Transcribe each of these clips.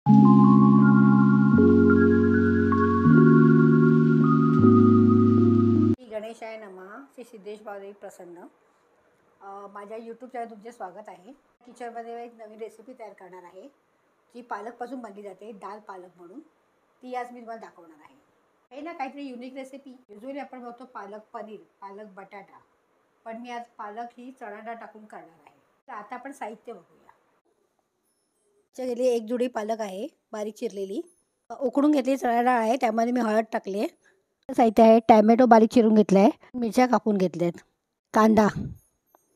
श्री गणेशाय नमः. श्री सिद्धेश भावदेवी प्रसन्न. माझ्या यूट्यूब चॅनल तुमचे स्वागत आहे. किचनमध्ये एक नवीन रेसिपी तयार करणार आहे जी पालकपासून बनली जाते, दाल पालक म्हणून. ती आज मी तुम्हाला दाखवणार आहे. हे ना काहीतरी युनिक रेसिपी. युजली आपण बघतो पालक पनीर, पालक बटाटा, पण मी आज पालक ही चणा डाळ टाकून करणार आहे. तर आता आपण साहित्य बघूया. गेली एक जुडी पालक आहे बारीक चिरलेली. उकडून घेतली चणा डाळ आहे, त्यामध्ये मी हळद टाकली आहे. साहित्य आहे टॅमॅटो बारीक चिरून घेतला आहे, मिरच्या कापून घेतल्यात, कांदा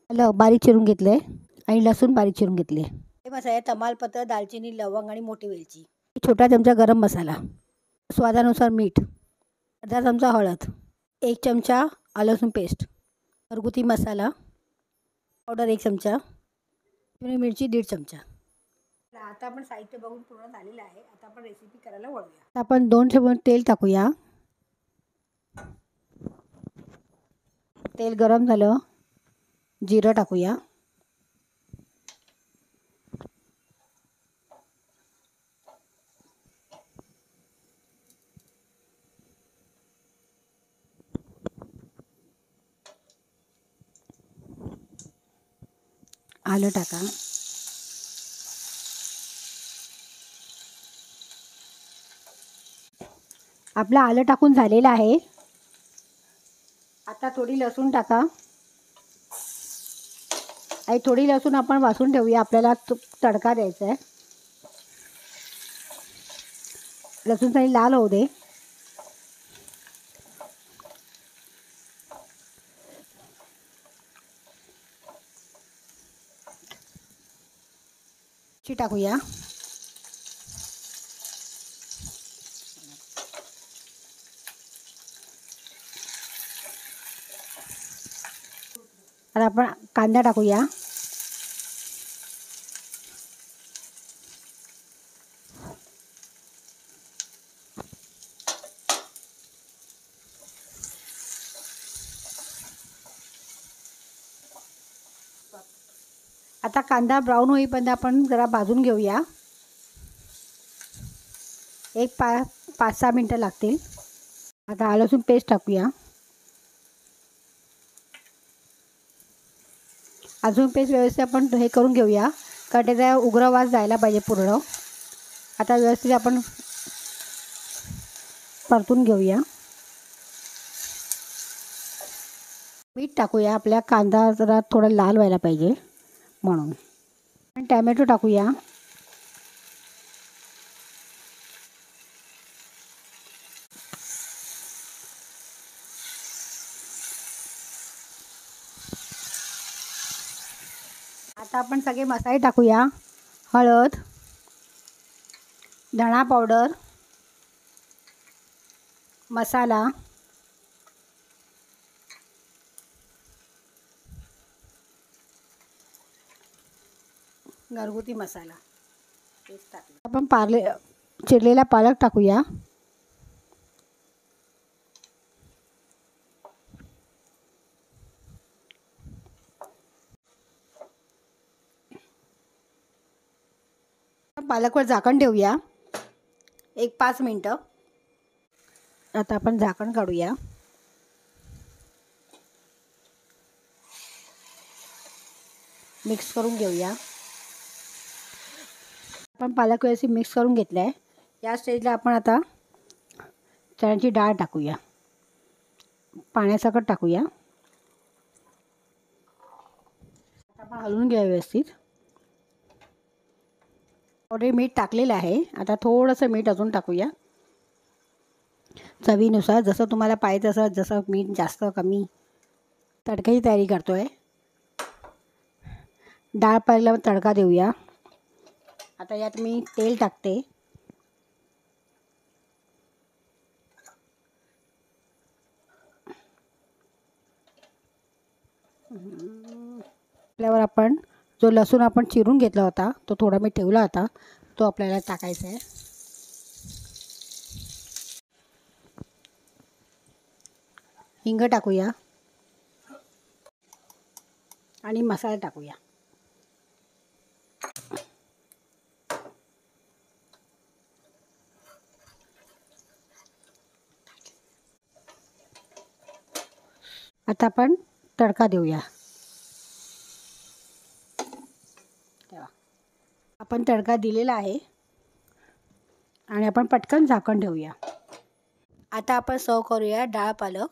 आलं बारीक चिरून घेतलं आहे आणि लसूण बारीक चिरून घेतले. हे मसाले तमालपत्र, दालचिनी, लवंग आणि मोठी वेलची. छोटा चमचा गरम मसाला, स्वादानुसार मीठ, अर्धा चमचा हळद, 1 चमचा आलं लसूण पेस्ट, घरगुती मसाला पावडर 1 चमचा, मिरची 1.5 चमचा. आता आपण साहित्य बघून पूर्ण झालेलं आहे. आता आपण रेसिपी करायला वळूया. आपण 2 चमचे तेल टाकूया. तेल गरम झालं, जिरं टाकूया. आलं टाका. आपलं आलं टाकून झालेलं आहे. आता थोडी लसूण टाका आणि थोडी लसूण आपण वासून ठेवूया. आपल्याला तडका द्यायचा आहे. लसूण थोडी लाल होऊ दे. ची टाकूया. आता आपण कांदा टाकूया. आता कांदा ब्राऊन होईपर्यंत आपण जरा भाजून घेऊया. एक 5-6 मिनटं लागतील. आता आलं लसूण पेस्ट टाकूया. अजून पेस्ट व्यवस्थित आपण हे करून घेऊया, कारण त्याचा उग्र वास जायला पाहिजे पूर्ण. आता व्यवस्थित आपण परतून घेऊया. मीठ टाकूया. आपल्या कांदा जरा थोडा लाल व्हायला पाहिजे म्हणून. टॅमॅटो टाकूया. आता आपण सगळे मसाले टाकूया. हळद, धणा पावडर, मसाला, घरगुती मसाला आपण चिरलेला पालक टाकूया. पालकवर झाकण ठेवूया 1-5 मिनटं. आता आपण झाकण काढूया. मिक्स करून घेऊया. आपण पालक व्यवस्थित मिक्स करून घेतला आहे. या स्टेजला आपण आता चण्याची डाळ टाकूया. पाण्यासकट टाकूया. आपण हलवून घेऊया व्यवस्थित. ऑलरेडी मीठ टाकलेलं आहे. आता थोडंसं मीठ अजून टाकूया चवीनुसार. जसं तुम्हाला पाहिजे तसं, जसं मीठ जास्त कमी. तडक्याची तयारी करतो आहे. डाळ पहिला तडका देऊया. आता यात मी तेल टाकते. त्यावर आपण जो लसूण आपण चिरून घेतला होता, तो थोडा मी ठेवला होता, तो आपल्याला टाकायचा आहे. हिंग टाकूया आणि मसाला टाकूया. आता आपण तडका देऊया. तेव्हा आपण तडका दिलेला आहे आणि आपण पटकन झाकण ठेवूया. आता आपण सर्व करूया डाळ पालक.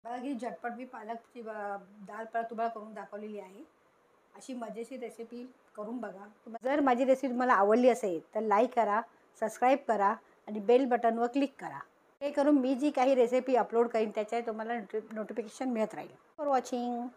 बघा की झटपट मी पालकची डाळ पालक तुम्हाला करून दाखवलेली आहे. अशी मजेशीर रेसिपी करून बघा. जर माझी रेसिपी तुम्हाला आवडली असेल तर लाईक करा, सबस्क्राईब करा आणि बेल बटनवर क्लिक करा. हे करून मी जी काही रेसिपी अपलोड करीन त्याचे तुम्हाला नोटिफिकेशन मिळत राहील. For watching.